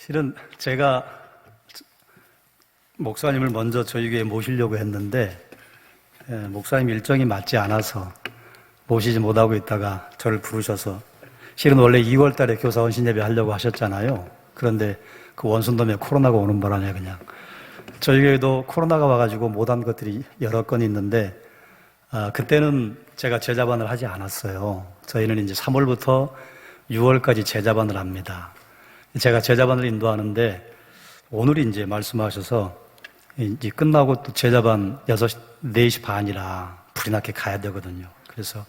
실은 제가 목사님을 먼저 저희 교회에 모시려고 했는데 목사님 일정이 맞지 않아서 모시지 못하고 있다가 저를 부르셔서, 실은 원래 2월 달에 교사 헌신 예배 하려고 하셨잖아요. 그런데 그 원순덤에 코로나가 오는 바람에 그냥 저희 교회도 코로나가 와가지고 못한 것들이 여러 건 있는데 그때는 제가 제자반을 하지 않았어요. 저희는 이제 3월부터 6월까지 제자반을 합니다. 제가 제자반을 인도하는데 오늘이 이제 말씀하셔서 이제 끝나고 또 제자반 4시 반이라 불이 나게 가야 되거든요. 그래서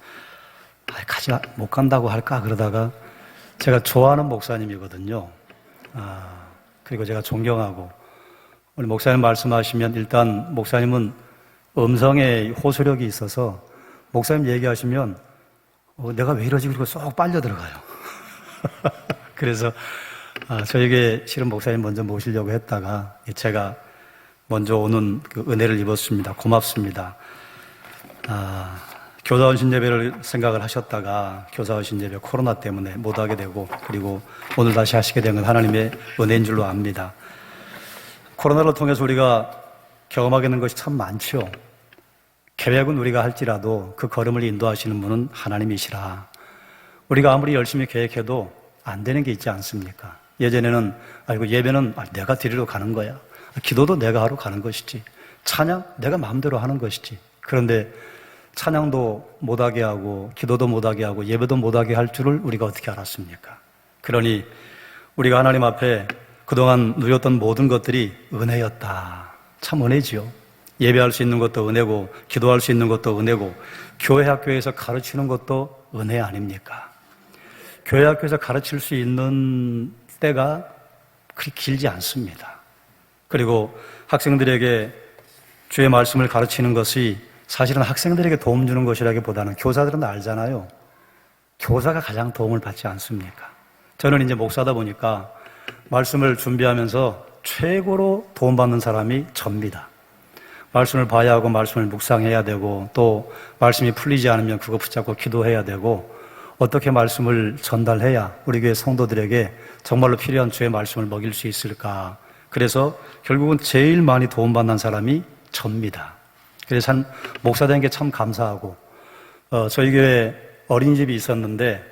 못 간다고 할까 그러다가 제가 좋아하는 목사님이거든요. 그리고 제가 존경하고, 우리 목사님 말씀하시면 일단 목사님은 음성에 호소력이 있어서 목사님 얘기하시면 내가 왜 이러지? 그리고 쏙 빨려 들어가요. 그래서 저에게 실은 목사님 먼저 모시려고 했다가 제가 먼저 오는 그 은혜를 입었습니다. 고맙습니다. 교사 헌신 예배를 생각을 하셨다가 교사 헌신 예배 코로나 때문에 못하게 되고, 그리고 오늘 다시 하시게 된 건 하나님의 은혜인 줄로 압니다. 코로나를 통해서 우리가 경험하게 된 것이 참 많죠. 계획은 우리가 할지라도 그 걸음을 인도하시는 분은 하나님이시라. 우리가 아무리 열심히 계획해도 안 되는 게 있지 않습니까? 예전에는 예배는 내가 드리러 가는 거야. 기도도 내가 하러 가는 것이지. 찬양 내가 마음대로 하는 것이지. 그런데 찬양도 못하게 하고 기도도 못하게 하고 예배도 못하게 할 줄을 우리가 어떻게 알았습니까? 그러니 우리가 하나님 앞에 그동안 누렸던 모든 것들이 은혜였다. 참 은혜지요. 예배할 수 있는 것도 은혜고, 기도할 수 있는 것도 은혜고, 교회 학교에서 가르치는 것도 은혜 아닙니까? 교회 학교에서 가르칠 수 있는 때가 그리 길지 않습니다. 그리고 학생들에게 주의 말씀을 가르치는 것이 사실은 학생들에게 도움 주는 것이라기보다는 교사들은 알잖아요. 교사가 가장 도움을 받지 않습니까? 저는 이제 목사다 보니까 말씀을 준비하면서 최고로 도움받는 사람이 접니다. 말씀을 봐야 하고 말씀을 묵상해야 되고, 또 말씀이 풀리지 않으면 그거 붙잡고 기도해야 되고, 어떻게 말씀을 전달해야 우리 교회 성도들에게 정말로 필요한 주의 말씀을 먹일 수 있을까? 그래서 결국은 제일 많이 도움받는 사람이 접니다. 그래서 참 목사 된 게 참 감사하고, 저희 교회 어린이집이 있었는데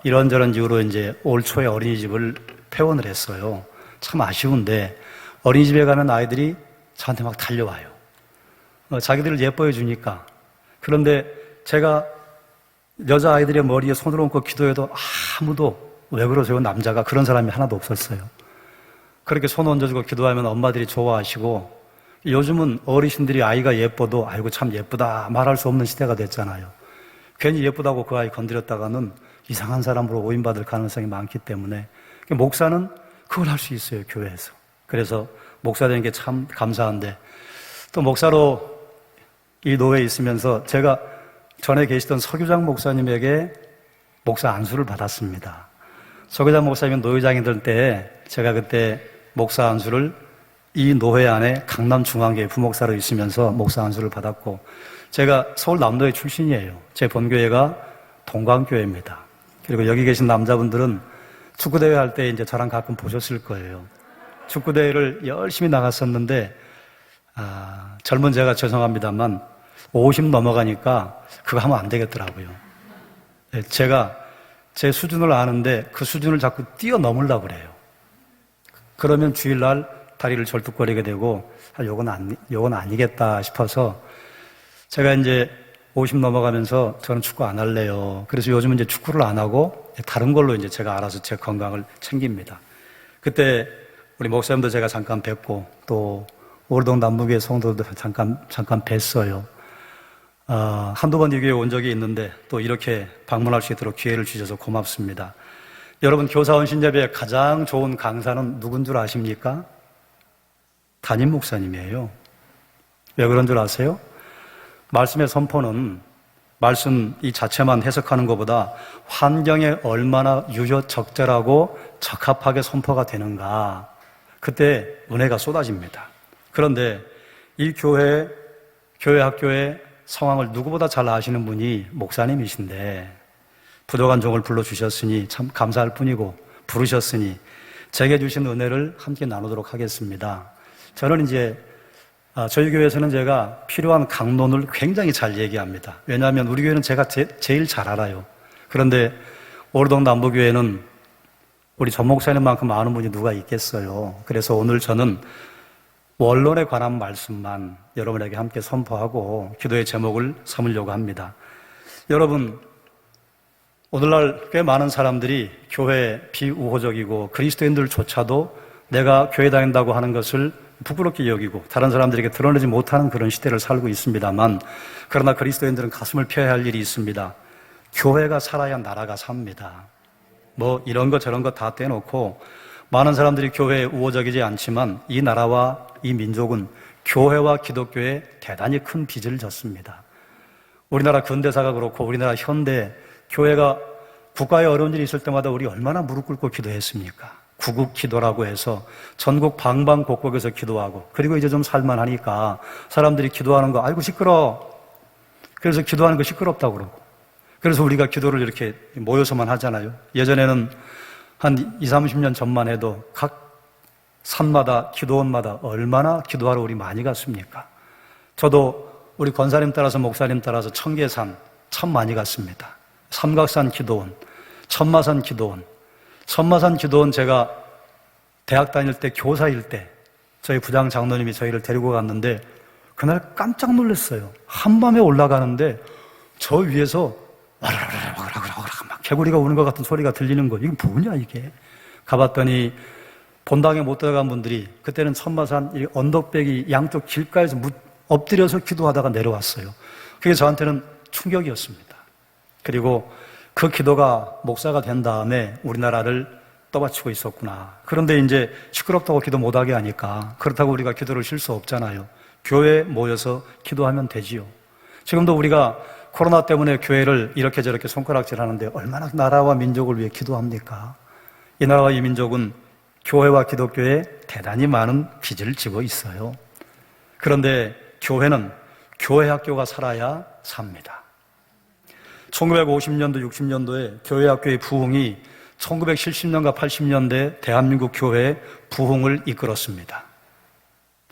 이런저런 이유로 이제 올 초에 어린이집을 폐원을 했어요. 참 아쉬운데 어린이집에 가는 아이들이 저한테 막 달려와요. 자기들을 예뻐해 주니까. 그런데 제가 여자아이들의 머리에 손을 얹고 기도해도 아무도 왜 그러세요? 남자가 그런 사람이 하나도 없었어요. 그렇게 손 얹어주고 기도하면 엄마들이 좋아하시고, 요즘은 어르신들이 아이가 예뻐도 아이고 참 예쁘다 말할 수 없는 시대가 됐잖아요. 괜히 예쁘다고 그 아이 건드렸다가는 이상한 사람으로 오인받을 가능성이 많기 때문에 목사는 그걸 할 수 있어요, 교회에서. 그래서 목사 되는 게 참 감사한데, 또 목사로 이 노회에 있으면서 제가 전에 계시던 서교장 목사님에게 목사 안수를 받았습니다. 서교장 목사님은 노회장이 될 때 제가 그때 목사 안수를 이 노회 안에 강남중앙교회 부목사로 있으면서 목사 안수를 받았고, 제가 서울 남도의 출신이에요. 제 본교회가 동광교회입니다. 그리고 여기 계신 남자분들은 축구대회 할 때 이제 저랑 가끔 보셨을 거예요. 축구대회를 열심히 나갔었는데, 젊은 제가 죄송합니다만 50 넘어가니까 그거 하면 안 되겠더라고요. 제가 제 수준을 아는데 그 수준을 자꾸 뛰어넘으려고 그래요. 그러면 주일날 다리를 절뚝거리게 되고, 요건 아니겠다 싶어서 제가 이제 50 넘어가면서 저는 축구 안 할래요. 그래서 요즘은 이제 축구를 안 하고 다른 걸로 이제 제가 알아서 제 건강을 챙깁니다. 그때 우리 목사님도 제가 잠깐 뵙고, 또 오르동 남북의 성도도 잠깐 뵀어요. 한두 번 이 교회에 온 적이 있는데 또 이렇게 방문할 수 있도록 기회를 주셔서 고맙습니다. 여러분, 교사 헌신 예배의 가장 좋은 강사는 누군 줄 아십니까? 담임 목사님이에요. 왜 그런 줄 아세요? 말씀의 선포는 말씀 이 자체만 해석하는 것보다 환경에 얼마나 유효적절하고 적합하게 선포가 되는가, 그때 은혜가 쏟아집니다. 그런데 이 교회 학교의 상황을 누구보다 잘 아시는 분이 목사님이신데, 부족한 종을 불러주셨으니 참 감사할 뿐이고, 부르셨으니 제게 주신 은혜를 함께 나누도록 하겠습니다. 저는 이제 저희 교회에서는 제가 필요한 강론을 굉장히 잘 얘기합니다. 왜냐하면 우리 교회는 제가 제일 잘 알아요. 그런데 오르동 남부교회는 우리 전 목사님만큼 아는 분이 누가 있겠어요. 그래서 오늘 저는 원론에 관한 말씀만 여러분에게 함께 선포하고 기도의 제목을 삼으려고 합니다. 여러분, 오늘날 꽤 많은 사람들이 교회 비우호적이고 그리스도인들조차도 내가 교회 다닌다고 하는 것을 부끄럽게 여기고 다른 사람들에게 드러내지 못하는 그런 시대를 살고 있습니다만, 그러나 그리스도인들은 가슴을 펴야 할 일이 있습니다. 교회가 살아야 나라가 삽니다. 뭐 이런 거 저런 거 다 떼놓고 많은 사람들이 교회에 우호적이지 않지만 이 나라와 이 민족은 교회와 기독교에 대단히 큰 빚을 졌습니다. 우리나라 근대사가 그렇고 우리나라 현대 교회가 국가에 어려운 일이 있을 때마다 우리 얼마나 무릎 꿇고 기도했습니까? 구국 기도라고 해서 전국 방방곡곡에서 기도하고, 그리고 이제 좀 살만하니까 사람들이 기도하는 거 아이고 시끄러워. 그래서 기도하는 거 시끄럽다고 그러고, 그래서 우리가 기도를 이렇게 모여서만 하잖아요. 예전에는 한 20, 30년 전만 해도 각 산마다 기도원마다 얼마나 기도하러 우리 많이 갔습니까? 저도 우리 권사님 따라서 목사님 따라서 청계산 참 많이 갔습니다. 삼각산 기도원, 천마산 기도원. 천마산 기도원 제가 대학 다닐 때 교사일 때 저희 부장 장로님이 저희를 데리고 갔는데 그날 깜짝 놀랐어요. 한밤에 올라가는데 저 위에서 와라라라라라라라 막 개구리가 우는 것 같은 소리가 들리는 거예요. 이게 뭐냐 이게. 가봤더니 본당에 못 들어간 분들이, 그때는 천마산 언덕배기 양쪽 길가에서 엎드려서 기도하다가 내려왔어요. 그게 저한테는 충격이었습니다. 그리고 그 기도가 목사가 된 다음에 우리나라를 떠받치고 있었구나. 그런데 이제 시끄럽다고 기도 못하게 하니까, 그렇다고 우리가 기도를 쉴 수 없잖아요. 교회에 모여서 기도하면 되지요. 지금도 우리가 코로나 때문에 교회를 이렇게 저렇게 손가락질 하는데 얼마나 나라와 민족을 위해 기도합니까? 이 나라와 이 민족은 교회와 기독교에 대단히 많은 빚을 지고 있어요. 그런데 교회는 교회 학교가 살아야 삽니다. 1950년도, 60년도에 교회 학교의 부흥이 1970년과 80년대 대한민국 교회의 부흥을 이끌었습니다.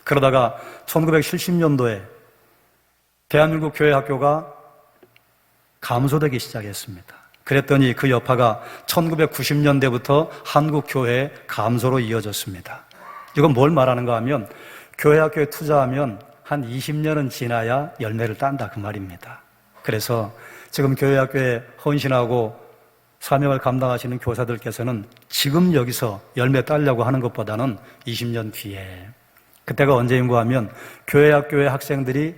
그러다가 1970년도에 대한민국 교회 학교가 감소되기 시작했습니다. 그랬더니 그 여파가 1990년대부터 한국 교회의 감소로 이어졌습니다. 이건 뭘 말하는가 하면 교회 학교에 투자하면 한 20년은 지나야 열매를 딴다 그 말입니다. 그래서 지금 교회 학교에 헌신하고 사명을 감당하시는 교사들께서는 지금 여기서 열매 따려고 하는 것보다는 20년 뒤에, 그때가 언제인가 하면 교회 학교의 학생들이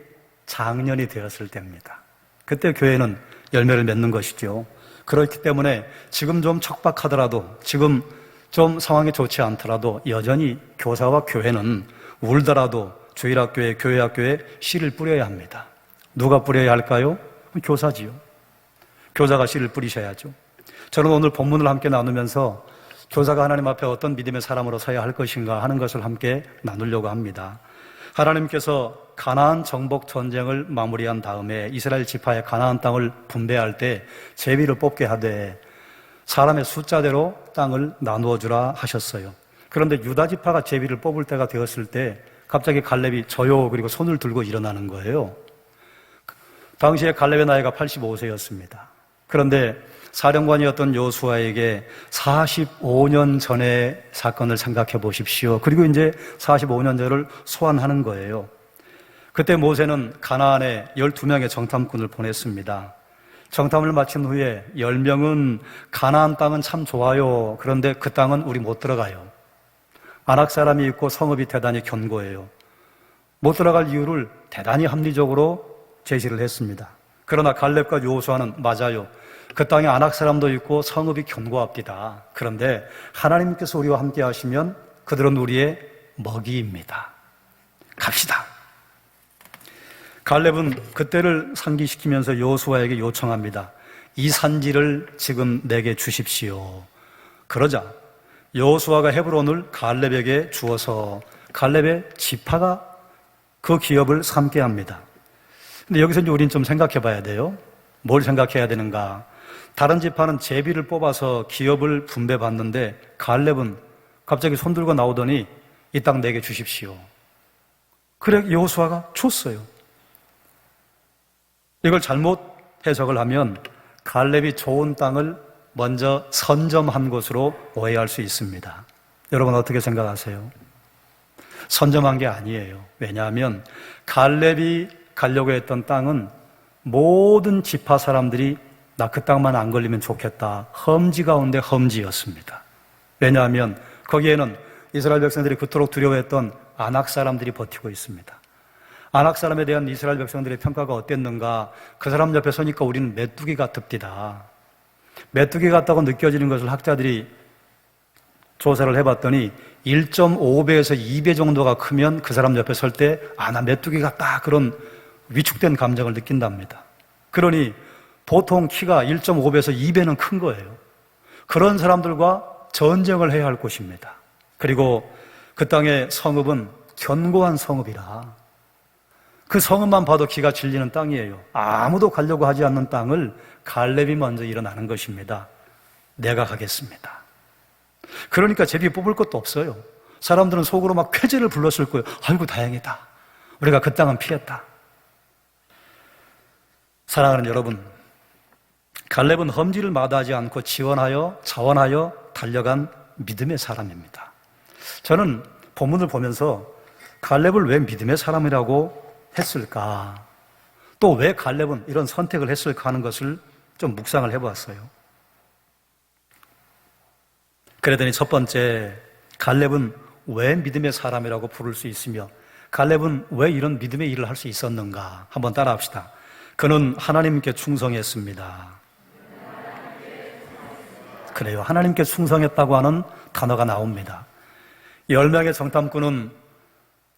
장년이 되었을 때입니다. 그때 교회는 열매를 맺는 것이죠. 그렇기 때문에 지금 좀 척박하더라도, 지금 좀 상황이 좋지 않더라도 여전히 교사와 교회는 울더라도 주일학교에, 교회학교에 씨를 뿌려야 합니다. 누가 뿌려야 할까요? 교사지요. 교사가 씨를 뿌리셔야죠. 저는 오늘 본문을 함께 나누면서 교사가 하나님 앞에 어떤 믿음의 사람으로 서야 할 것인가 하는 것을 함께 나누려고 합니다. 하나님께서 가나안 정복 전쟁을 마무리한 다음에 이스라엘 지파의 가나안 땅을 분배할 때 제비를 뽑게 하되 사람의 숫자대로 땅을 나누어 주라 하셨어요. 그런데 유다 지파가 제비를 뽑을 때가 되었을 때 갑자기 갈렙이 저요 그리고 손을 들고 일어나는 거예요. 당시에 갈렙의 나이가 85세였습니다. 그런데 사령관이었던 여호수아에게 45년 전의 사건을 생각해 보십시오. 그리고 이제 45년 전을 소환하는 거예요. 그때 모세는 가나안에 12명의 정탐꾼을 보냈습니다. 정탐을 마친 후에 10명은 가나안 땅은 참 좋아요. 그런데 그 땅은 우리 못 들어가요. 아낙 사람이 있고 성읍이 대단히 견고해요. 못 들어갈 이유를 대단히 합리적으로 제시를 했습니다. 그러나 갈렙과 여호수아는 맞아요. 그 땅에 아낙 사람도 있고 성읍이 견고합니다. 그런데 하나님께서 우리와 함께 하시면 그들은 우리의 먹이입니다. 갑시다. 갈렙은 그때를 상기시키면서 여호수아에게 요청합니다. 이 산지를 지금 내게 주십시오. 그러자 여호수아가 헤브론을 갈렙에게 주어서 갈렙의 지파가 그 기업을 삼게 합니다. 근데 여기서 이제 우리는 좀 생각해 봐야 돼요. 뭘 생각해야 되는가? 다른 지파는 제비를 뽑아서 기업을 분배받는데 갈렙은 갑자기 손 들고 나오더니 이 땅 내게 주십시오. 그래 여호수아가 줬어요. 이걸 잘못 해석을 하면 갈렙이 좋은 땅을 먼저 선점한 것으로 오해할 수 있습니다. 여러분 어떻게 생각하세요? 선점한 게 아니에요. 왜냐하면 갈렙이 가려고 했던 땅은 모든 지파 사람들이 나 그 땅만 안 걸리면 좋겠다, 험지 가운데 험지였습니다. 왜냐하면 거기에는 이스라엘 백성들이 그토록 두려워했던 아낙 사람들이 버티고 있습니다. 아낙 사람에 대한 이스라엘 백성들의 평가가 어땠는가? 그 사람 옆에 서니까 우리는 메뚜기 같읍디다. 메뚜기 같다고 느껴지는 것을 학자들이 조사를 해봤더니 1.5배에서 2배 정도가 크면 그 사람 옆에 설 때 나 메뚜기 같다, 그런 위축된 감정을 느낀답니다. 그러니 보통 키가 1.5배에서 2배는 큰 거예요. 그런 사람들과 전쟁을 해야 할 곳입니다. 그리고 그 땅의 성읍은 견고한 성읍이라 그 성읍만 봐도 기가 질리는 땅이에요. 아무도 가려고 하지 않는 땅을 갈렙이 먼저 일어나는 것입니다. 내가 가겠습니다. 그러니까 제비 뽑을 것도 없어요. 사람들은 속으로 막 쾌재를 불렀을 거예요. 아이고 다행이다, 우리가 그 땅은 피했다. 사랑하는 여러분, 갈렙은 험지를 마다하지 않고 지원하여 자원하여 달려간 믿음의 사람입니다. 저는 본문을 보면서 갈렙을 왜 믿음의 사람이라고 했을까, 또 왜 갈렙은 이런 선택을 했을까 하는 것을 좀 묵상을 해보았어요. 그러더니 첫 번째, 갈렙은 왜 믿음의 사람이라고 부를 수 있으며 갈렙은 왜 이런 믿음의 일을 할 수 있었는가, 한번 따라합시다. 그는 하나님께 충성했습니다. 그래요, 하나님께 충성했다고 하는 단어가 나옵니다. 10명의 정탐꾼은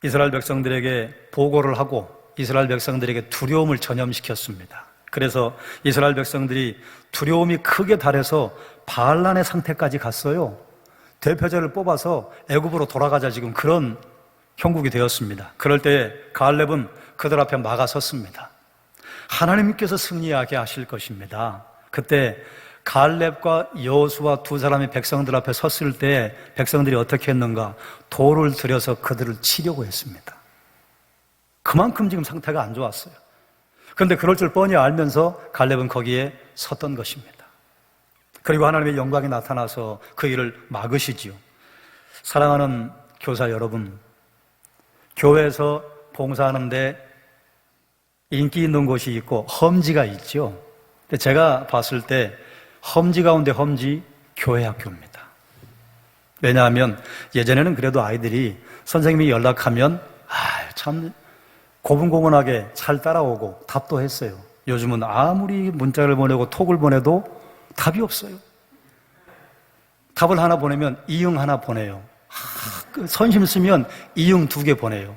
이스라엘 백성들에게 보고를 하고 이스라엘 백성들에게 두려움을 전염시켰습니다. 그래서 이스라엘 백성들이 두려움이 크게 달해서 반란의 상태까지 갔어요. 대표자를 뽑아서 애굽으로 돌아가자, 지금 그런 형국이 되었습니다. 그럴 때 갈렙은 그들 앞에 막아섰습니다. 하나님께서 승리하게 하실 것입니다. 그때 갈렙과 여호수아 두 사람이 백성들 앞에 섰을 때 백성들이 어떻게 했는가? 돌을 들여서 그들을 치려고 했습니다. 그만큼 지금 상태가 안 좋았어요. 그런데 그럴 줄 뻔히 알면서 갈렙은 거기에 섰던 것입니다. 그리고 하나님의 영광이 나타나서 그 일을 막으시지요. 사랑하는 교사 여러분, 교회에서 봉사하는데 인기 있는 곳이 있고 험지가 있죠. 근데 제가 봤을 때 험지 가운데 험지 교회 학교입니다. 왜냐하면 예전에는 그래도 아이들이 선생님이 연락하면 참 고분고분하게 잘 따라오고 답도 했어요. 요즘은 아무리 문자를 보내고 톡을 보내도 답이 없어요. 답을 하나 보내면 이응 하나 보내요. 선심 쓰면 이응 2개 보내요.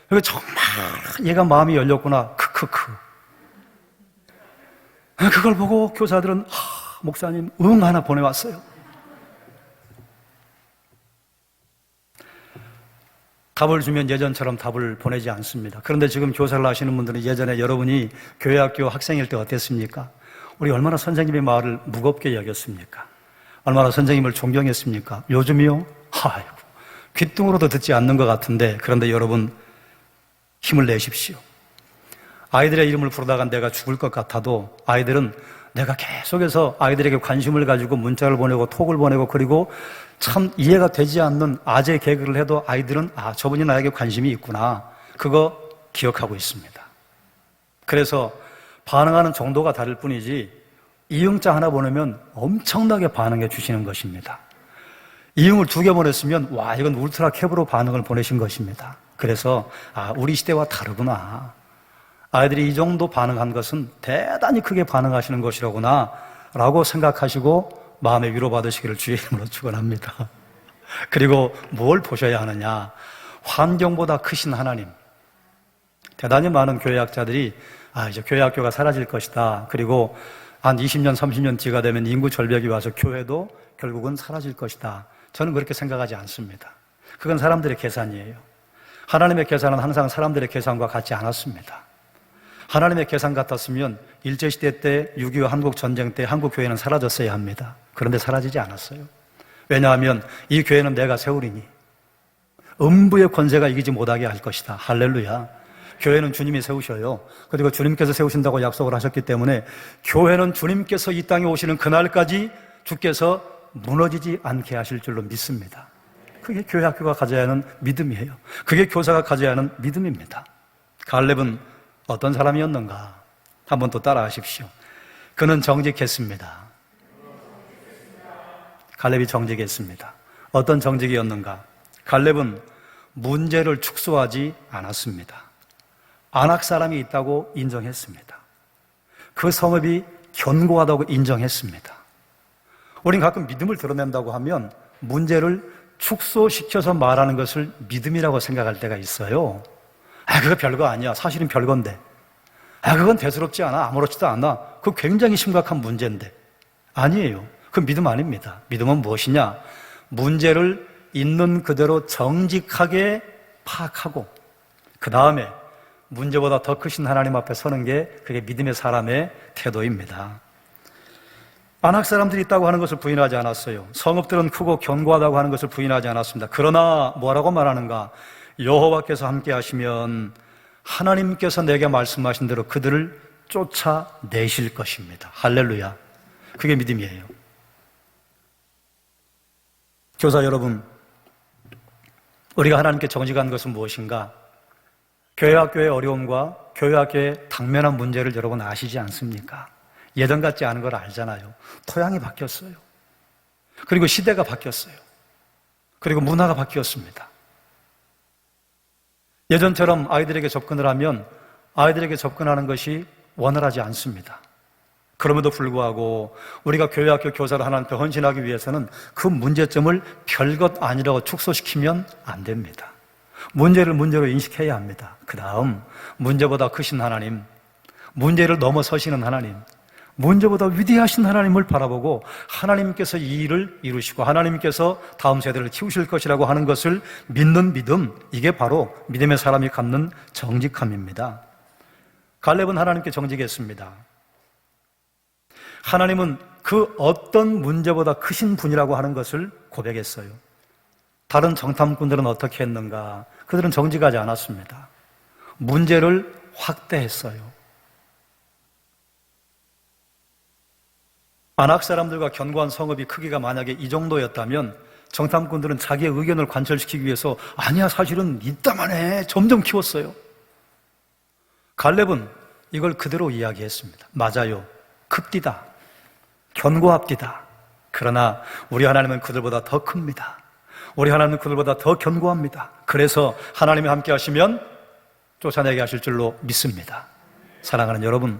그리고 정말 얘가 마음이 열렸구나, 크크크. 그걸 보고 교사들은 목사님 응 하나 보내왔어요. 답을 주면 예전처럼 답을 보내지 않습니다. 그런데 지금 교사를 하시는 분들은 예전에 여러분이 교회학교 학생일 때 어땠습니까? 우리 얼마나 선생님의 말을 무겁게 여겼습니까? 얼마나 선생님을 존경했습니까? 요즘이요? 아이고, 귓등으로도 듣지 않는 것 같은데, 그런데 여러분 힘을 내십시오. 아이들의 이름을 부르다가 내가 죽을 것 같아도 아이들은 내가 계속해서 아이들에게 관심을 가지고 문자를 보내고 톡을 보내고 그리고 참 이해가 되지 않는 아재 개그를 해도 아이들은 저분이 나에게 관심이 있구나, 그거 기억하고 있습니다. 그래서 반응하는 정도가 다를 뿐이지 이응자 하나 보내면 엄청나게 반응해 주시는 것입니다. 이응을 2개 보냈으면 이건 울트라 캡으로 반응을 보내신 것입니다. 그래서 우리 시대와 다르구나, 아이들이 이 정도 반응한 것은 대단히 크게 반응하시는 것이라구나 라고 생각하시고 마음의 위로받으시기를 주의 이름으로 축원합니다. 그리고 뭘 보셔야 하느냐, 환경보다 크신 하나님. 대단히 많은 교회학자들이 이제 교회학교가 사라질 것이다, 그리고 한 20년 30년 뒤가 되면 인구 절벽이 와서 교회도 결국은 사라질 것이다. 저는 그렇게 생각하지 않습니다. 그건 사람들의 계산이에요. 하나님의 계산은 항상 사람들의 계산과 같지 않았습니다. 하나님의 계산 같았으면 일제시대 때 6.25 한국전쟁 때 한국교회는 사라졌어야 합니다. 그런데 사라지지 않았어요. 왜냐하면 이 교회는 내가 세우리니 음부의 권세가 이기지 못하게 할 것이다. 할렐루야. 교회는 주님이 세우셔요. 그리고 주님께서 세우신다고 약속을 하셨기 때문에 교회는 주님께서 이 땅에 오시는 그날까지 주께서 무너지지 않게 하실 줄로 믿습니다. 그게 교회 학교가 가져야 하는 믿음이에요. 그게 교사가 가져야 하는 믿음입니다. 갈렙은 어떤 사람이었는가? 한번 또 따라 하십시오. 그는 정직했습니다. 갈렙이 정직했습니다. 어떤 정직이었는가? 갈렙은 문제를 축소하지 않았습니다. 안악 사람이 있다고 인정했습니다. 그 성읍이 견고하다고 인정했습니다. 우린 가끔 믿음을 드러낸다고 하면 문제를 축소시켜서 말하는 것을 믿음이라고 생각할 때가 있어요. 그거 별거 아니야. 사실은 별건데. 그건 대수롭지 않아. 아무렇지도 않아. 그거 굉장히 심각한 문제인데. 아니에요. 그 믿음 아닙니다. 믿음은 무엇이냐? 문제를 있는 그대로 정직하게 파악하고 그 다음에 문제보다 더 크신 하나님 앞에 서는 게 그게 믿음의 사람의 태도입니다. 안악 사람들이 있다고 하는 것을 부인하지 않았어요. 성읍들은 크고 견고하다고 하는 것을 부인하지 않았습니다. 그러나 뭐라고 말하는가? 여호와께서 함께 하시면 하나님께서 내게 말씀하신 대로 그들을 쫓아내실 것입니다. 할렐루야. 그게 믿음이에요. 교사 여러분, 우리가 하나님께 정직한 것은 무엇인가? 교회학교의 어려움과 교회학교의 당면한 문제를 여러분 아시지 않습니까? 예전 같지 않은 걸 알잖아요. 토양이 바뀌었어요. 그리고 시대가 바뀌었어요. 그리고 문화가 바뀌었습니다. 예전처럼 아이들에게 접근을 하면 아이들에게 접근하는 것이 원활하지 않습니다. 그럼에도 불구하고 우리가 교회학교 교사를 하나님께 헌신하기 위해서는 그 문제점을 별것 아니라고 축소시키면 안 됩니다. 문제를 문제로 인식해야 합니다. 그 다음 문제보다 크신 하나님, 문제를 넘어서시는 하나님, 문제보다 위대하신 하나님을 바라보고 하나님께서 이 일을 이루시고 하나님께서 다음 세대를 키우실 것이라고 하는 것을 믿는 믿음, 이게 바로 믿음의 사람이 갖는 정직함입니다. 갈렙은 하나님께 정직했습니다. 하나님은 그 어떤 문제보다 크신 분이라고 하는 것을 고백했어요. 다른 정탐꾼들은 어떻게 했는가? 그들은 정직하지 않았습니다. 문제를 확대했어요. 안악 사람들과 견고한 성읍이 크기가 만약에 이 정도였다면 정탐꾼들은 자기의 의견을 관철시키기 위해서 아니야, 사실은 이따만해 점점 키웠어요. 갈렙은 이걸 그대로 이야기했습니다. 맞아요. 큽디다. 견고합디다. 그러나 우리 하나님은 그들보다 더 큽니다. 우리 하나님은 그들보다 더 견고합니다. 그래서 하나님이 함께 하시면 쫓아내게 하실 줄로 믿습니다. 사랑하는 여러분,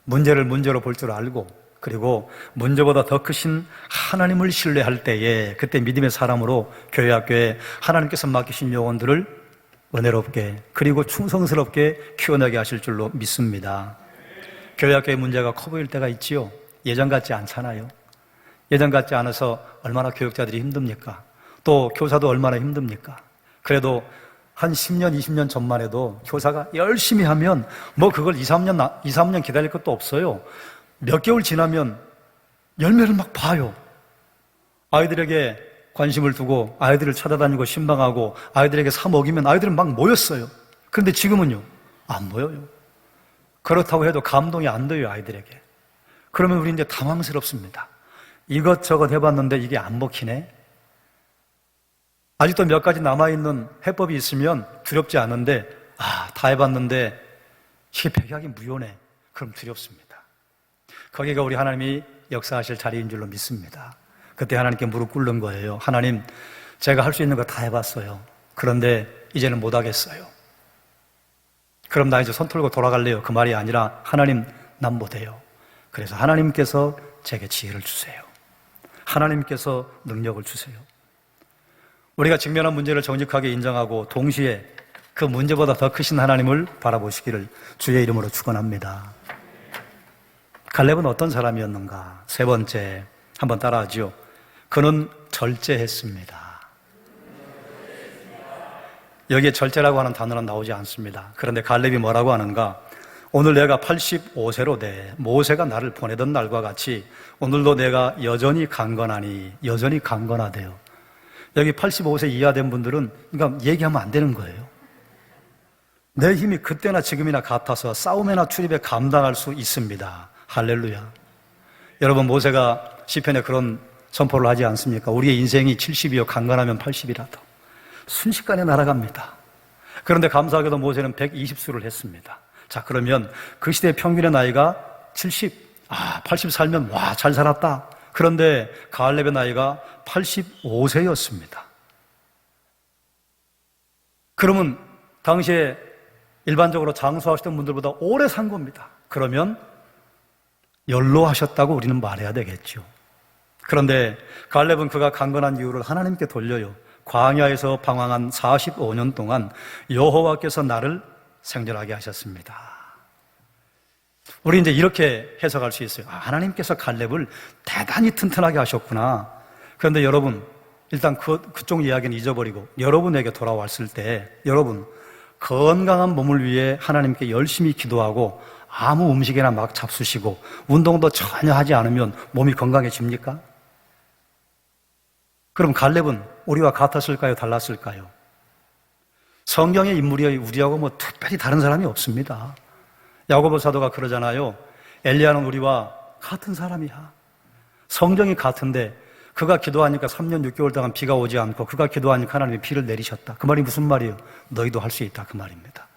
문제를 문제로 볼 줄 알고 그리고 문제보다 더 크신 하나님을 신뢰할 때에 그때 믿음의 사람으로 교회학교에 하나님께서 맡기신 영혼들을 은혜롭게 그리고 충성스럽게 키워내게 하실 줄로 믿습니다. 교회학교의 문제가 커 보일 때가 있지요. 예전 같지 않잖아요. 예전 같지 않아서 얼마나 교육자들이 힘듭니까? 또 교사도 얼마나 힘듭니까? 그래도 한 10년, 20년 전만 해도 교사가 열심히 하면 뭐 그걸 2, 3년 기다릴 것도 없어요. 몇 개월 지나면 열매를 막 봐요. 아이들에게 관심을 두고 아이들을 찾아다니고 신방하고 아이들에게 사 먹이면 아이들은 막 모였어요. 그런데 지금은요, 안 모여요. 그렇다고 해도 감동이 안 돼요, 아이들에게. 그러면 우리 이제 당황스럽습니다. 이것저것 해봤는데 이게 안 먹히네? 아직도 몇 가지 남아있는 해법이 있으면 두렵지 않은데, 다 해봤는데 이게 백약이 무효네. 그럼 두렵습니다. 거기가 우리 하나님이 역사하실 자리인 줄로 믿습니다. 그때 하나님께 무릎 꿇는 거예요. 하나님, 제가 할 수 있는 거 다 해봤어요. 그런데 이제는 못하겠어요. 그럼 나 이제 손 털고 돌아갈래요. 그 말이 아니라 하나님, 난 못해요. 그래서 하나님께서 제게 지혜를 주세요. 하나님께서 능력을 주세요. 우리가 직면한 문제를 정직하게 인정하고 동시에 그 문제보다 더 크신 하나님을 바라보시기를 주의 이름으로 축원합니다. 갈렙은 어떤 사람이었는가? 세 번째, 한번 따라하죠. 그는 절제했습니다. 여기에 절제라고 하는 단어는 나오지 않습니다. 그런데 갈렙이 뭐라고 하는가? 오늘 내가 85세로 돼 모세가 나를 보내던 날과 같이 오늘도 내가 여전히 강건하니 여전히 강건하대요. 여기 85세 이하 된 분들은 그러니까 얘기하면 안 되는 거예요. 내 힘이 그때나 지금이나 같아서 싸움이나 출입에 감당할 수 있습니다. 할렐루야. 여러분, 모세가 시편에 그런 선포를 하지 않습니까? 우리의 인생이 70이요 강건하면 80이라도 순식간에 날아갑니다. 그런데 감사하게도 모세는 120수를 했습니다. 자, 그러면 그 시대의 평균의 나이가 80 살면 와, 잘 살았다. 그런데 갈렙의 나이가 85세였습니다. 그러면 당시에 일반적으로 장수하시던 분들보다 오래 산 겁니다. 그러면 연로하셨다고 우리는 말해야 되겠죠. 그런데 갈렙은 그가 강건한 이유를 하나님께 돌려요. 광야에서 방황한 45년 동안 여호와께서 나를 생존하게 하셨습니다. 우리 이제 이렇게 해석할 수 있어요. 하나님께서 갈렙을 대단히 튼튼하게 하셨구나. 그런데 여러분, 일단 그쪽 이야기는 잊어버리고 여러분에게 돌아왔을 때 여러분, 건강한 몸을 위해 하나님께 열심히 기도하고 아무 음식이나 막 잡수시고 운동도 전혀 하지 않으면 몸이 건강해집니까? 그럼 갈렙은 우리와 같았을까요? 달랐을까요? 성경의 인물이 우리하고 뭐 특별히 다른 사람이 없습니다. 야고보 사도가 그러잖아요. 엘리야는 우리와 같은 사람이야. 성경이 같은데 그가 기도하니까 3년 6개월 동안 비가 오지 않고 그가 기도하니까 하나님이 비를 내리셨다. 그 말이 무슨 말이에요? 너희도 할 수 있다 그 말입니다.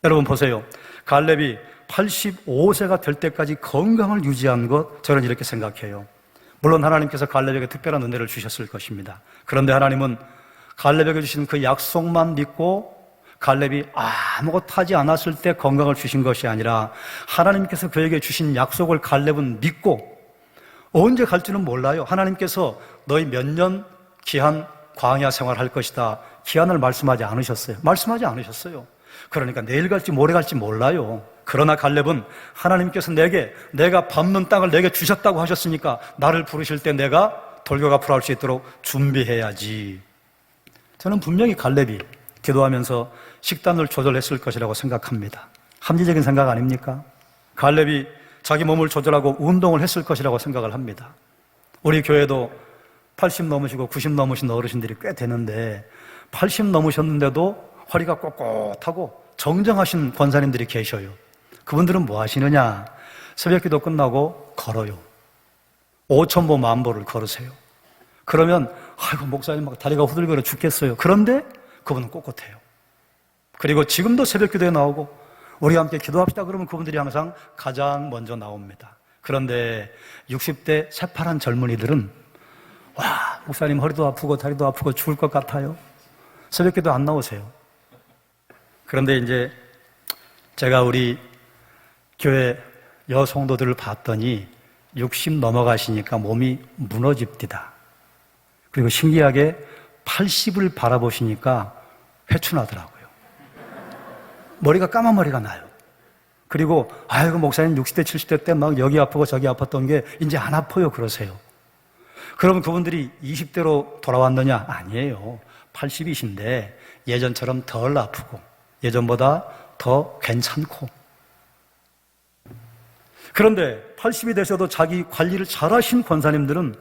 여러분 보세요. 갈렙이 85세가 될 때까지 건강을 유지한 것, 저는 이렇게 생각해요. 물론 하나님께서 갈렙에게 특별한 은혜를 주셨을 것입니다. 그런데 하나님은 갈렙에게 주신 그 약속만 믿고 갈렙이 아무것도 하지 않았을 때 건강을 주신 것이 아니라 하나님께서 그에게 주신 약속을 갈렙은 믿고 언제 갈지는 몰라요. 하나님께서 너희 몇 년 기한 광야 생활할 것이다. 기한을 말씀하지 않으셨어요. 말씀하지 않으셨어요. 그러니까 내일 갈지 모레 갈지 몰라요. 그러나 갈렙은 하나님께서 내가 밟는 땅을 내게 주셨다고 하셨으니까 나를 부르실 때 내가 돌격 앞으로 할 수 있도록 준비해야지. 저는 분명히 갈렙이 기도하면서 식단을 조절했을 것이라고 생각합니다. 합리적인 생각 아닙니까? 갈렙이 자기 몸을 조절하고 운동을 했을 것이라고 생각을 합니다. 우리 교회도 80 넘으시고 90 넘으신 어르신들이 꽤 되는데 80 넘으셨는데도 허리가 꼿꼿하고 정정하신 권사님들이 계셔요. 그분들은 뭐 하시느냐? 새벽기도 끝나고 걸어요. 5,000보 10,000보를 걸으세요. 그러면 아이고 목사님 막 다리가 후들거려 죽겠어요. 그런데 그분은 꼿꼿해요. 그리고 지금도 새벽기도에 나오고 우리가 함께 기도합시다 그러면 그분들이 항상 가장 먼저 나옵니다. 그런데 60대 새파란 젊은이들은 와, 목사님 허리도 아프고 다리도 아프고 죽을 것 같아요. 새벽기도 안 나오세요. 그런데 이제 제가 우리 교회 여성도들을 봤더니 60 넘어가시니까 몸이 무너집니다. 그리고 신기하게 80을 바라보시니까 회춘하더라고요. 머리가 까만 머리가 나요. 그리고 아이고 목사님 60대 70대 때 막 여기 아프고 저기 아팠던 게 이제 안 아파요 그러세요. 그러면 그분들이 20대로 돌아왔느냐? 아니에요. 80이신데 예전처럼 덜 아프고 예전보다 더 괜찮고. 그런데 80이 되셔도 자기 관리를 잘하신 권사님들은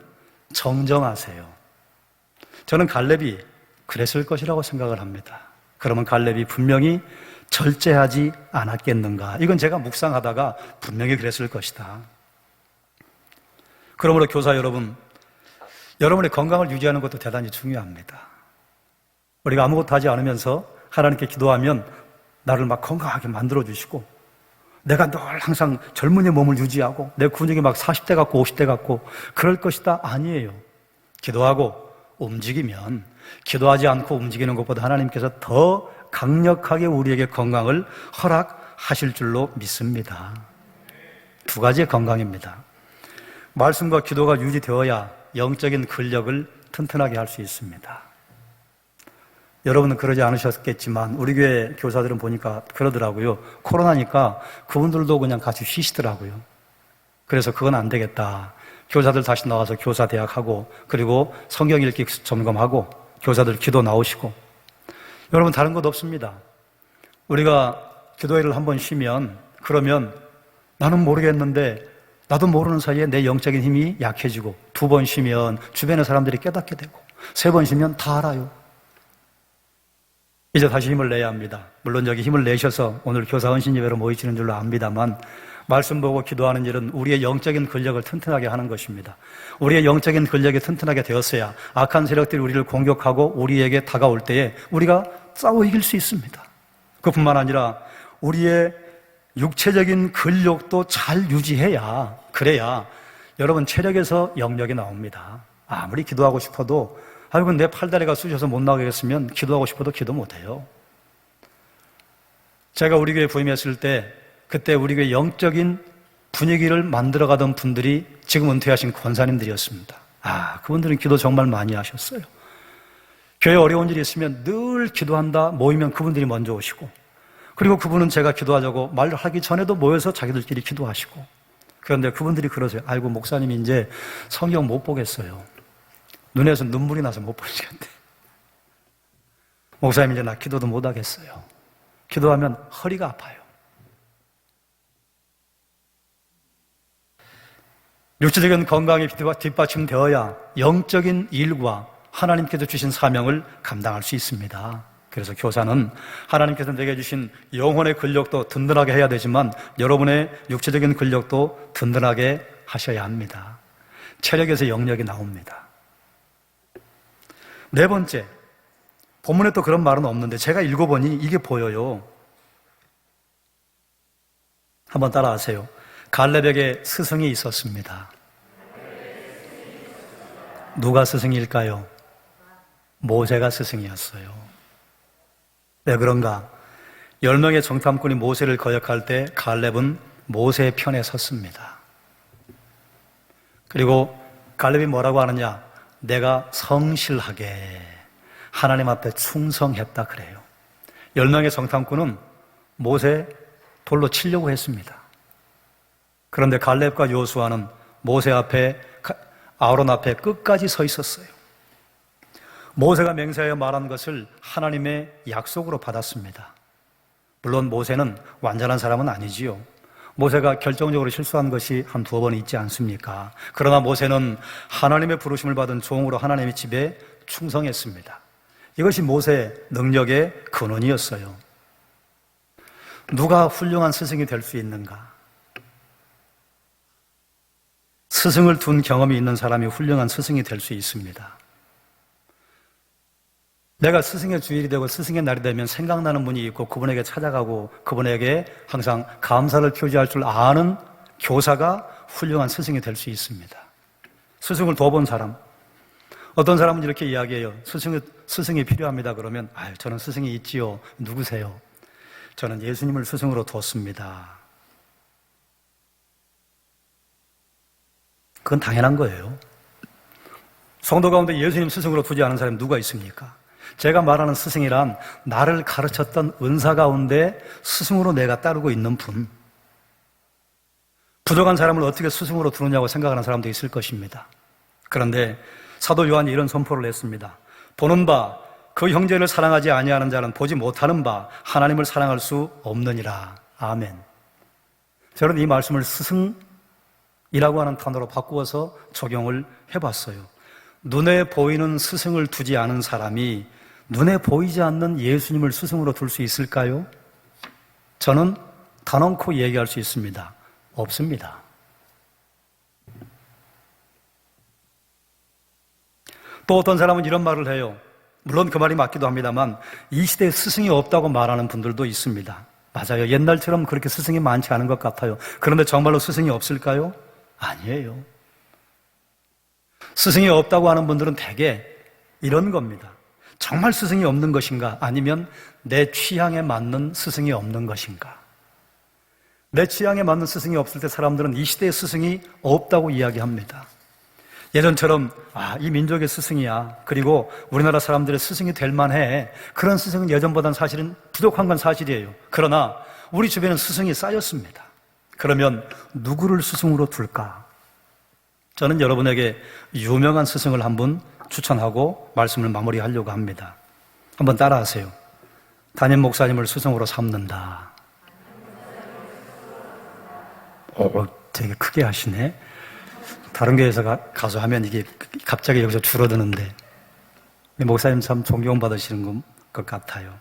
정정하세요. 저는 갈렙이 그랬을 것이라고 생각을 합니다. 그러면 갈렙이 분명히 절제하지 않았겠는가? 이건 제가 묵상하다가 분명히 그랬을 것이다. 그러므로 교사 여러분, 여러분의 건강을 유지하는 것도 대단히 중요합니다. 우리가 아무것도 하지 않으면서 하나님께 기도하면 나를 막 건강하게 만들어주시고 내가 늘 항상 젊은이 몸을 유지하고 내 근육이 막 40대 같고 50대 같고 그럴 것이다? 아니에요. 기도하고 움직이면 기도하지 않고 움직이는 것보다 하나님께서 더 강력하게 우리에게 건강을 허락하실 줄로 믿습니다. 두 가지의 건강입니다. 말씀과 기도가 유지되어야 영적인 근력을 튼튼하게 할 수 있습니다. 여러분은 그러지 않으셨겠지만 우리 교회 교사들은 보니까 그러더라고요. 코로나니까 그분들도 그냥 같이 쉬시더라고요. 그래서 그건 안 되겠다. 교사들 다시 나와서 교사 대학하고 그리고 성경 읽기 점검하고 교사들 기도 나오시고. 여러분 다른 것 없습니다. 우리가 기도회를 한번 쉬면 그러면 나는 모르겠는데 나도 모르는 사이에 내 영적인 힘이 약해지고 2번 쉬면 주변의 사람들이 깨닫게 되고 3번 쉬면 다 알아요. 이제 다시 힘을 내야 합니다. 물론 여기 힘을 내셔서 오늘 교사 헌신 예배로 모이시는 줄로 압니다만 말씀 보고 기도하는 일은 우리의 영적인 근력을 튼튼하게 하는 것입니다. 우리의 영적인 근력이 튼튼하게 되었어야 악한 세력들이 우리를 공격하고 우리에게 다가올 때에 우리가 싸워 이길 수 있습니다. 그뿐만 아니라 우리의 육체적인 근력도 잘 유지해야, 그래야 여러분 체력에서 영력이 나옵니다. 아무리 기도하고 싶어도 아이고 내 팔다리가 쑤셔서 못 나가겠으면 기도하고 싶어도 기도 못해요. 제가 우리 교회 부임했을 때 그때 우리 교회 영적인 분위기를 만들어가던 분들이 지금 은퇴하신 권사님들이었습니다. 그분들은 기도 정말 많이 하셨어요. 교회에 어려운 일이 있으면 늘 기도한다 모이면 그분들이 먼저 오시고, 그리고 그분은 제가 기도하자고 말하기 전에도 모여서 자기들끼리 기도하시고. 그런데 그분들이 그러세요. 아이고 목사님이 이제 성경 못 보겠어요. 눈에서 눈물이 나서 못 보시겠대. 목사님 이제 나 기도도 못 하겠어요. 기도하면 허리가 아파요. 육체적인 건강이 뒷받침되어야 영적인 일과 하나님께서 주신 사명을 감당할 수 있습니다. 그래서 교사는 하나님께서 내게 주신 영혼의 근력도 든든하게 해야 되지만 여러분의 육체적인 근력도 든든하게 하셔야 합니다. 체력에서 영력이 나옵니다. 4번째, 본문에 또 그런 말은 없는데 제가 읽어보니 이게 보여요. 한번 따라하세요. 갈렙에게 스승이 있었습니다. 누가 스승일까요? 모세가 스승이었어요. 왜 그런가? 10명의 정탐꾼이 모세를 거역할 때 갈렙은 모세의 편에 섰습니다. 그리고 갈렙이 뭐라고 하느냐? 내가 성실하게 하나님 앞에 충성했다 그래요. 10명의 정탐꾼은 모세 돌로 치려고 했습니다. 그런데 갈렙과 여호수아는 모세 앞에, 아론 앞에 끝까지 서 있었어요. 모세가 맹세하여 말한 것을 하나님의 약속으로 받았습니다. 물론 모세는 완전한 사람은 아니지요. 모세가 결정적으로 실수한 것이 한 2번 있지 않습니까? 그러나 모세는 하나님의 부르심을 받은 종으로 하나님의 집에 충성했습니다. 이것이 모세의 능력의 근원이었어요. 누가 훌륭한 스승이 될 수 있는가? 스승을 둔 경험이 있는 사람이 훌륭한 스승이 될 수 있습니다. 내가 스승의 주일이 되고 스승의 날이 되면 생각나는 분이 있고 그분에게 찾아가고 그분에게 항상 감사를 표시할 줄 아는 교사가 훌륭한 스승이 될 수 있습니다. 스승을 둬본 사람, 어떤 사람은 이렇게 이야기해요. 스승이 필요합니다. 그러면 저는 스승이 있지요. 누구세요? 저는 예수님을 스승으로 뒀습니다. 그건 당연한 거예요. 성도 가운데 예수님 스승으로 두지 않은 사람이 누가 있습니까? 제가 말하는 스승이란 나를 가르쳤던 은사 가운데 스승으로 내가 따르고 있는 분. 부족한 사람을 어떻게 스승으로 두느냐고 생각하는 사람도 있을 것입니다. 그런데 사도 요한이 이런 선포를 했습니다. 보는 바 그 형제를 사랑하지 아니하는 자는 보지 못하는 바 하나님을 사랑할 수 없느니라. 아멘. 저는 이 말씀을 스승이라고 하는 단어로 바꾸어서 적용을 해봤어요. 눈에 보이는 스승을 두지 않은 사람이 눈에 보이지 않는 예수님을 스승으로 둘 수 있을까요? 저는 단언코 얘기할 수 있습니다. 없습니다. 또 어떤 사람은 이런 말을 해요. 물론 그 말이 맞기도 합니다만 이 시대에 스승이 없다고 말하는 분들도 있습니다. 맞아요. 옛날처럼 그렇게 스승이 많지 않은 것 같아요. 그런데 정말로 스승이 없을까요? 아니에요. 스승이 없다고 하는 분들은 대개 이런 겁니다. 정말 스승이 없는 것인가? 아니면 내 취향에 맞는 스승이 없는 것인가? 내 취향에 맞는 스승이 없을 때 사람들은 이 시대의 스승이 없다고 이야기합니다. 예전처럼 이 민족의 스승이야. 그리고 우리나라 사람들의 스승이 될 만해. 그런 스승은 예전보다는 사실은 부족한 건 사실이에요. 그러나 우리 주변에는 스승이 쌓였습니다. 그러면 누구를 스승으로 둘까? 저는 여러분에게 유명한 스승을 한 분 추천하고 말씀을 마무리하려고 합니다. 한번 따라하세요. 담임 목사님을 스승으로 삼는다. 되게 크게 하시네. 다른 교회에서 가서 하면 이게 갑자기 여기서 줄어드는데 목사님 참 존경받으시는 것 같아요.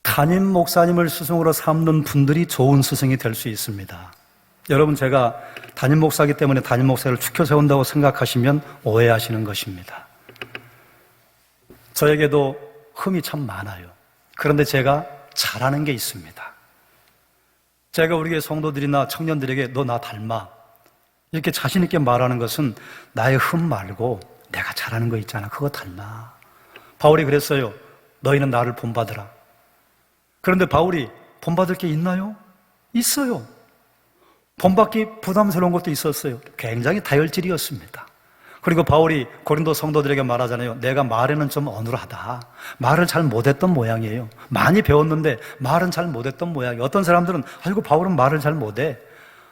담임 목사님을 스승으로 삼는 분들이 좋은 스승이 될 수 있습니다. 여러분, 제가 담임 목사이기 때문에 담임 목사를 축켜 세운다고 생각하시면 오해하시는 것입니다. 저에게도 흠이 참 많아요. 그런데 제가 잘하는 게 있습니다. 제가 우리 교회 성도들이나 청년들에게 너 나 닮아 이렇게 자신 있게 말하는 것은 나의 흠 말고 내가 잘하는 거 있잖아, 그거 닮아. 바울이 그랬어요. 너희는 나를 본받으라. 그런데 바울이 본받을 게 있나요? 있어요. 본받기 부담스러운 것도 있었어요. 굉장히 다혈질이었습니다. 그리고 바울이 고린도 성도들에게 말하잖아요. 내가 말에는 좀 어눌하다. 말을 잘 못했던 모양이에요. 많이 배웠는데 말은 잘 못했던 모양이에요. 어떤 사람들은 아이고 바울은 말을 잘 못해.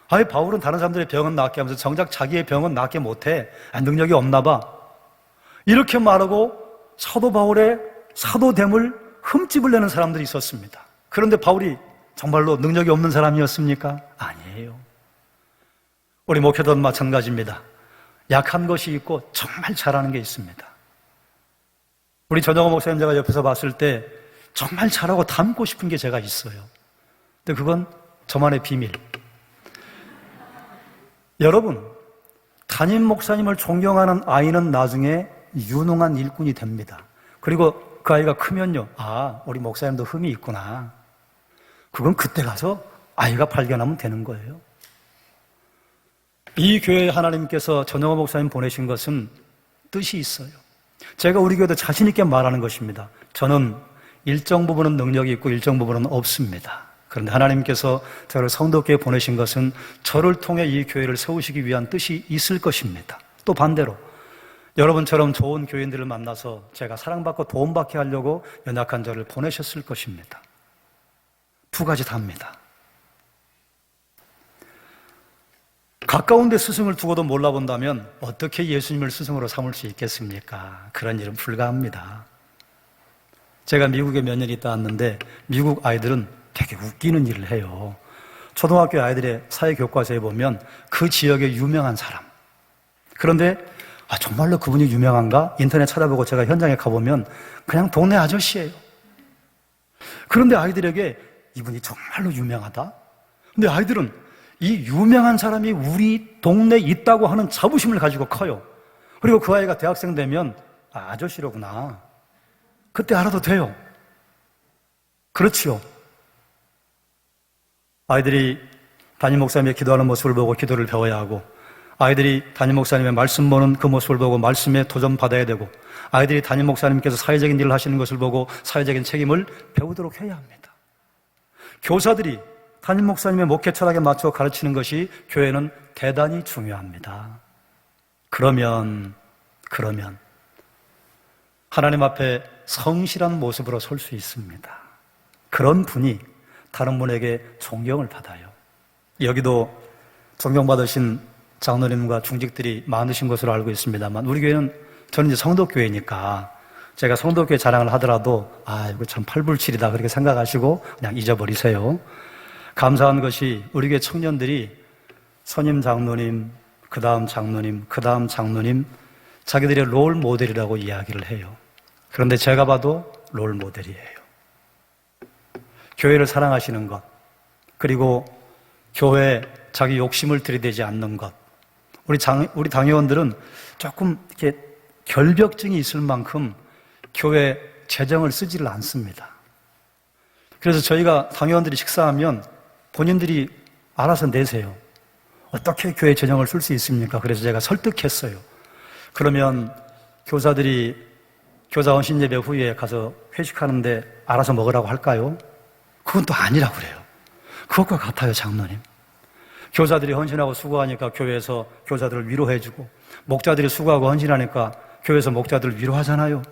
아이 바울은 다른 사람들의 병은 낫게 하면서 정작 자기의 병은 낫게 못해. 능력이 없나 봐. 이렇게 말하고 사도 바울의 사도됨을 흠집을 내는 사람들이 있었습니다. 그런데 바울이 정말로 능력이 없는 사람이었습니까? 아니에요. 우리 목회자도 마찬가지입니다. 약한 것이 있고 정말 잘하는 게 있습니다. 우리 전영호 목사님 제가 옆에서 봤을 때 정말 잘하고 닮고 싶은 게 제가 있어요. 근데 그건 저만의 비밀. 여러분, 담임 목사님을 존경하는 아이는 나중에 유능한 일꾼이 됩니다. 그리고 그 아이가 크면요, 우리 목사님도 흠이 있구나. 그건 그때 가서 아이가 발견하면 되는 거예요. 이 교회에 하나님께서 전영호 목사님 보내신 것은 뜻이 있어요. 제가 우리 교회도 자신 있게 말하는 것입니다. 저는 일정 부분은 능력이 있고 일정 부분은 없습니다. 그런데 하나님께서 저를 성도교회에 보내신 것은 저를 통해 이 교회를 세우시기 위한 뜻이 있을 것입니다. 또 반대로 여러분처럼 좋은 교인들을 만나서 제가 사랑받고 도움받게 하려고 연약한 저를 보내셨을 것입니다. 두 가지 답니다. 가까운 데 스승을 두고도 몰라본다면 어떻게 예수님을 스승으로 삼을 수 있겠습니까? 그런 일은 불가합니다. 제가 미국에 몇 년 있다 왔는데 미국 아이들은 되게 웃기는 일을 해요. 초등학교 아이들의 사회교과서에 보면 그 지역의 유명한 사람. 그런데 정말로 그분이 유명한가? 인터넷 찾아보고 제가 현장에 가보면 그냥 동네 아저씨예요. 그런데 아이들에게 이분이 정말로 유명하다? 근데 아이들은 이 유명한 사람이 우리 동네에 있다고 하는 자부심을 가지고 커요. 그리고 그 아이가 대학생 되면 아저씨로구나. 그때 알아도 돼요. 그렇지요. 아이들이 담임 목사님의 기도하는 모습을 보고 기도를 배워야 하고, 아이들이 담임 목사님의 말씀 보는 그 모습을 보고 말씀에 도전받아야 되고, 아이들이 담임 목사님께서 사회적인 일을 하시는 것을 보고 사회적인 책임을 배우도록 해야 합니다. 교사들이 담임 목사님의 목회 철학에 맞춰 가르치는 것이 교회는 대단히 중요합니다. 그러면 하나님 앞에 성실한 모습으로 설 수 있습니다. 그런 분이 다른 분에게 존경을 받아요. 여기도 존경받으신 장로님과 중직들이 많으신 것으로 알고 있습니다만, 우리 교회는 저는 이제 성도교회니까 제가 성도교회 자랑을 하더라도 이거 참 팔불출이다 그렇게 생각하시고 그냥 잊어버리세요. 감사한 것이 우리 교회 청년들이 선임 장로님, 그 다음 장로님, 그 다음 장로님, 자기들의 롤 모델이라고 이야기를 해요. 그런데 제가 봐도 롤 모델이에요. 교회를 사랑하시는 것, 그리고 교회에 자기 욕심을 들이대지 않는 것. 우리 당회원들은 조금 이렇게 결벽증이 있을 만큼 교회 재정을 쓰지를 않습니다. 그래서 저희가 당회원들이 식사하면 본인들이 알아서 내세요. 어떻게 교회 재정을 쓸 수 있습니까? 그래서 제가 설득했어요. 그러면 교사들이 교사 헌신 예배 후에 가서 회식하는데 알아서 먹으라고 할까요? 그건 또 아니라고 그래요. 그것과 같아요, 장로님. 교사들이 헌신하고 수고하니까 교회에서 교사들을 위로해주고, 목자들이 수고하고 헌신하니까 교회에서 목자들을 위로하잖아요.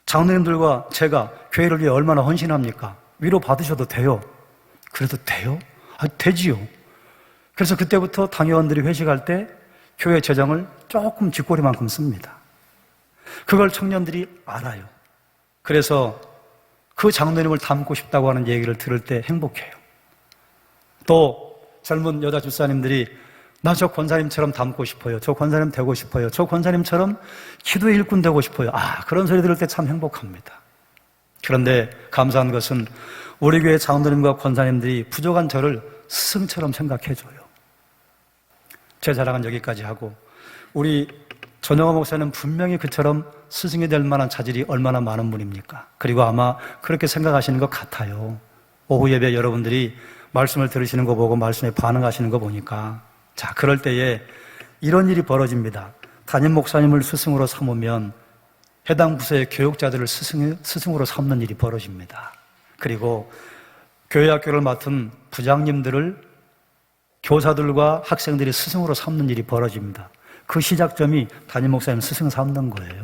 장로님들과 제가 교회를 위해 얼마나 헌신합니까? 위로 받으셔도 돼요. 그래도 돼요? 되지요. 그래서 그때부터 당회원들이 회식할 때 교회 재정을 조금 쥐꼬리만큼 씁니다. 그걸 청년들이 알아요. 그래서 그 장로님을 닮고 싶다고 하는 얘기를 들을 때 행복해요. 또 젊은 여자 집사님들이 나 저 권사님처럼 닮고 싶어요. 저 권사님 되고 싶어요. 저 권사님처럼 기도의 일꾼 되고 싶어요. 그런 소리 들을 때 참 행복합니다. 그런데 감사한 것은 우리 교회 장로님과 권사님들이 부족한 저를 스승처럼 생각해줘요. 제 자랑은 여기까지 하고, 우리 전영호 목사는 분명히 그처럼 스승이 될 만한 자질이 얼마나 많은 분입니까? 그리고 아마 그렇게 생각하시는 것 같아요. 오후 예배 여러분들이 말씀을 들으시는 거 보고 말씀에 반응하시는 거 보니까, 자, 그럴 때에 이런 일이 벌어집니다. 담임 목사님을 스승으로 삼으면 해당 부서의 교육자들을 스승으로 삼는 일이 벌어집니다. 그리고 교회 학교를 맡은 부장님들을 교사들과 학생들이 스승으로 삼는 일이 벌어집니다. 그 시작점이 담임 목사님 스승 삼는 거예요.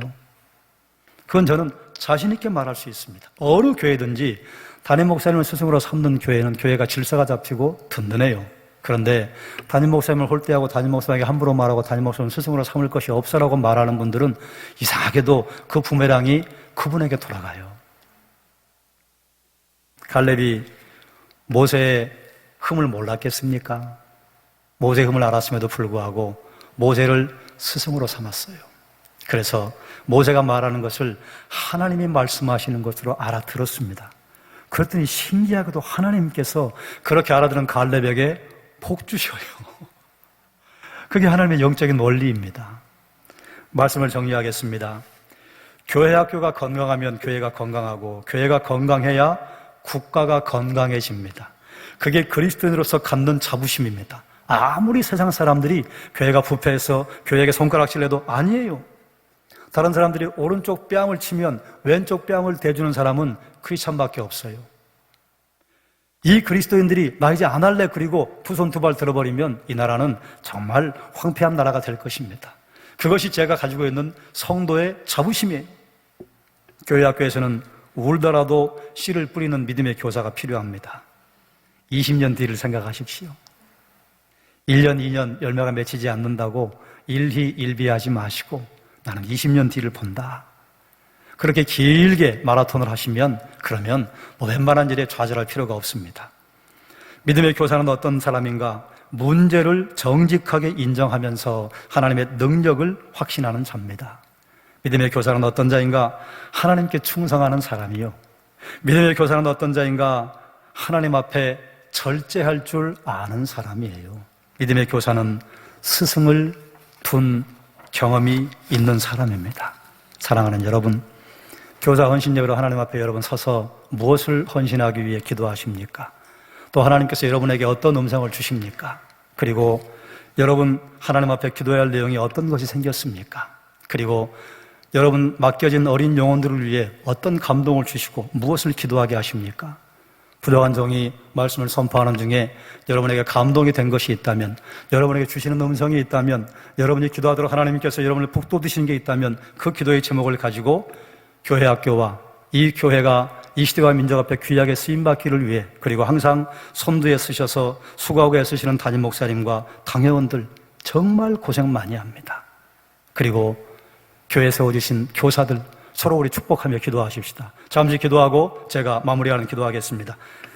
그건 저는 자신 있게 말할 수 있습니다. 어느 교회든지 담임 목사님을 스승으로 삼는 교회는 교회가 질서가 잡히고 든든해요. 그런데 담임 목사님을 홀대하고 담임 목사님에게 함부로 말하고 담임 목사님을 스승으로 삼을 것이 없어라고 말하는 분들은 이상하게도 그 부메랑이 그분에게 돌아가요. 갈렙이 모세의 흠을 몰랐겠습니까? 모세의 흠을 알았음에도 불구하고 모세를 스승으로 삼았어요. 그래서 모세가 말하는 것을 하나님이 말씀하시는 것으로 알아들었습니다. 그랬더니 신기하게도 하나님께서 그렇게 알아들은 갈렙에게 복 주셔요. 그게 하나님의 영적인 원리입니다. 말씀을 정리하겠습니다. 교회 학교가 건강하면 교회가 건강하고, 교회가 건강해야 국가가 건강해집니다. 그게 그리스도인으로서 갖는 자부심입니다. 아무리 세상 사람들이 교회가 부패해서 교회에게 손가락질해도 아니에요. 다른 사람들이 오른쪽 뺨을 치면 왼쪽 뺨을 대주는 사람은 크리스찬밖에 없어요. 이 그리스도인들이 나 이제 안 할래 그리고 두 손 두 발 들어버리면 이 나라는 정말 황폐한 나라가 될 것입니다. 그것이 제가 가지고 있는 성도의 자부심이에요. 교회 학교에서는 울더라도 씨를 뿌리는 믿음의 교사가 필요합니다. 20년 뒤를 생각하십시오. 1년, 2년 열매가 맺히지 않는다고 일희일비하지 마시고 나는 20년 뒤를 본다. 그렇게 길게 마라톤을 하시면 그러면 웬만한 일에 좌절할 필요가 없습니다. 믿음의 교사는 어떤 사람인가? 문제를 정직하게 인정하면서 하나님의 능력을 확신하는 자입니다. 믿음의 교사는 어떤 자인가? 하나님께 충성하는 사람이요. 믿음의 교사는 어떤 자인가? 하나님 앞에 절제할 줄 아는 사람이에요. 믿음의 교사는 스승을 둔 경험이 있는 사람입니다. 사랑하는 여러분, 교사 헌신 예배로 하나님 앞에 여러분 서서 무엇을 헌신하기 위해 기도하십니까? 또 하나님께서 여러분에게 어떤 음성을 주십니까? 그리고 여러분 하나님 앞에 기도해야 할 내용이 어떤 것이 생겼습니까? 그리고 여러분 맡겨진 어린 영혼들을 위해 어떤 감동을 주시고 무엇을 기도하게 하십니까? 부족한 종이 말씀을 선포하는 중에 여러분에게 감동이 된 것이 있다면, 여러분에게 주시는 음성이 있다면, 여러분이 기도하도록 하나님께서 여러분을 북돋으시는 게 있다면 그 기도의 제목을 가지고 교회 학교와 이 교회가 이 시대와 민족 앞에 귀하게 쓰임받기를 위해, 그리고 항상 선두에 서셔서 수고하고 애쓰시는 담임 목사님과 당회원들 정말 고생 많이 합니다. 그리고 교회에 세워주신 교사들 서로 우리 축복하며 기도하십시다. 잠시 기도하고 제가 마무리하는 기도하겠습니다.